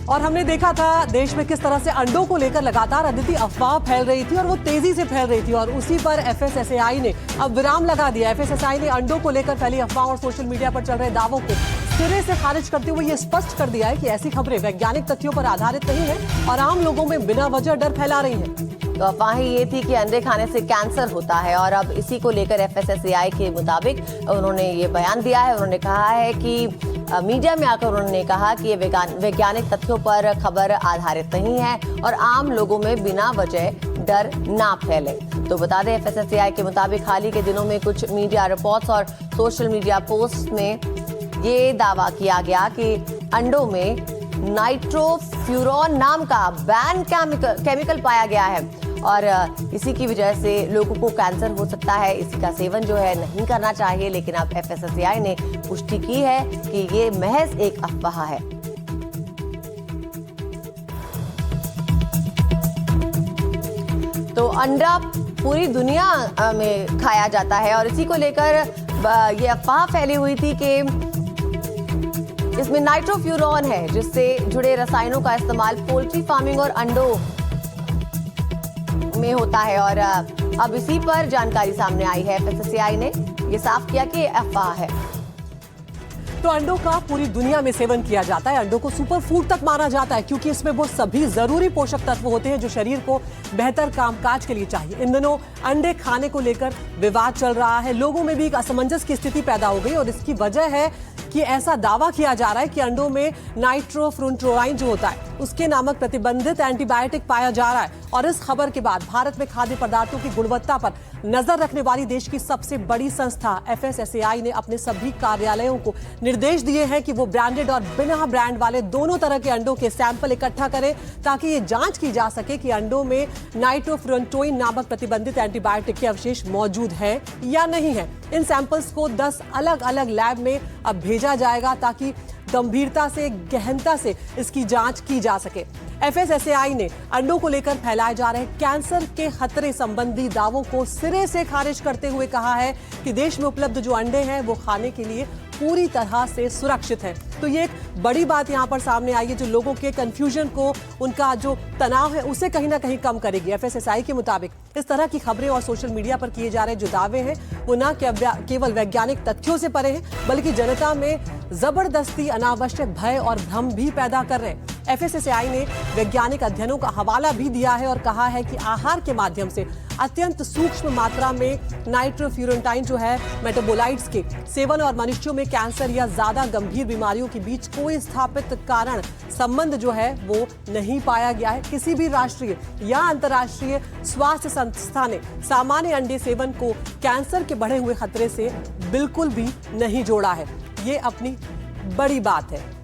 और हमने देखा था देश में किस तरह से अंडों को लेकर लगातार अदिति अफवाह फैल रही थी और वो तेजी से फैल रही थी और उसी पर एफएसएसएआई ने अब विराम लगा दिया। एफएसएसएआई ने अंडों को लेकर फैली अफवाह और सोशल मीडिया पर चल रहे दावों को सिरे से खारिज करते हुए ये स्पष्ट कर दिया है कि ऐसी खबरें वैज्ञानिक तथ्यों पर आधारित नहीं है और आम लोगों में बिना वजह डर फैला रही है। तो अफवाह ये थी कि अंडे खाने से कैंसर होता है और अब इसी को लेकर एफएसएसएआई के मुताबिक उन्होंने ये बयान दिया है। उन्होंने कहा है कि मीडिया में आकर उन्होंने कहा कि ये वैज्ञानिक तथ्यों पर खबर आधारित नहीं है और आम लोगों में बिना वजह डर ना फैले। तो बता दें एफएसएसएआई के मुताबिक हाल ही के दिनों में कुछ मीडिया रिपोर्ट्स और सोशल मीडिया पोस्ट में ये दावा किया गया कि अंडों में नाइट्रोफ्यूरॉन नाम का बैन केमिकल पाया गया है और इसी की वजह से लोगों को कैंसर हो सकता है। इसी का सेवन जो है नहीं करना चाहिए, लेकिन अब एफएसएसएआई ने पुष्टि की है कि ये महज एक अफवाह है। तो अंडा पूरी दुनिया में खाया जाता है और इसी को लेकर ये अफवाह फैली हुई थी कि इसमें नाइट्रोफ्यूरॉन है जिससे जुड़े रसायनों का इस्तेमाल पोल्ट्री फार्मिंग और अंडों में होता है और अब इसी पर जानकारी सामने आई है। एफएसएसएआई ने ये साफ किया कि अफवाह है। तो अंडों का पूरी दुनिया में सेवन किया जाता है। अंडों को सुपर फूड तक माना जाता है क्योंकि इसमें वो सभी जरूरी पोषक तत्व होते हैं जो शरीर को बेहतर कामकाज के लिए चाहिए। इन दिनों अंडे खाने को लेकर विवाद चल रहा है। लोगों में भी एक असमंजस की स्थिति पैदा हो गई और इसकी वजह है कि ऐसा दावा किया जा रहा है कि अंडों में नाइट्रोफ्यूरॉन जो होता है उसके नामक प्रतिबंधित एंटीबायोटिक पाया जा रहा है। और इस खबर के बाद भारत में खाद्य पदार्थों की गुणवत्ता पर नजर रखने वाली देश की सबसे बड़ी संस्था एफएसएसएआई ने अपने सभी कार्यालयों को निर्देश दिए हैं कि वो ब्रांडेड और बिना ब्रांड वाले दोनों तरह के अंडों के सैंपल इकट्ठा करें ताकि ये जांच की जा सके कि अंडों में नाइट्रोफ्यूरॉन नामक प्रतिबंधित एंटीबायोटिक के अवशेष मौजूद है या नहीं है। इन सैंपल्स को 10 अलग अलग लैब में अब भेजा जाएगा ताकि गंभीरता से गहनता से इसकी जांच की जा सके। एफएसएसएआई ने अंडों को लेकर फैलाए जा रहे कैंसर के खतरे संबंधी दावों को सिरे से खारिज करते हुए कहा है कि देश में उपलब्ध जो अंडे हैं वो खाने के लिए पूरी तरह से सुरक्षित है। तो ये एक बड़ी बात यहाँ पर सामने आई है जो लोगों के कंफ्यूजन को, उनका जो तनाव है उसे कहीं ना कहीं कम करेगी। एफएसएसएआई के मुताबिक इस तरह की खबरें और सोशल मीडिया पर किए जा रहे जो दावे हैं वो न केवल वैज्ञानिक तथ्यों से परे हैं बल्कि जनता में जबरदस्ती अनावश्यक भय और भ्रम भी पैदा कर रहे हैं। एफएसएसएआई ने वैज्ञानिक अध्ययनों का हवाला भी दिया है और कहा है कि आहार के माध्यम से अत्यंत सूक्ष्म मात्रा में नाइट्रोफ्यूरॉन जो है मेटाबोलाइट्स के सेवन और मनुष्यों में कैंसर या ज्यादा गंभीर बीमारियों के बीच कोई स्थापित कारण संबंध जो है वो नहीं पाया गया है। किसी भी राष्ट्रीय या अंतर्राष्ट्रीय स्वास्थ्य संस्था ने सामान्य अंडे सेवन को कैंसर के बढ़े हुए खतरे से बिल्कुल भी नहीं जोड़ा है। ये अपनी बड़ी बात है।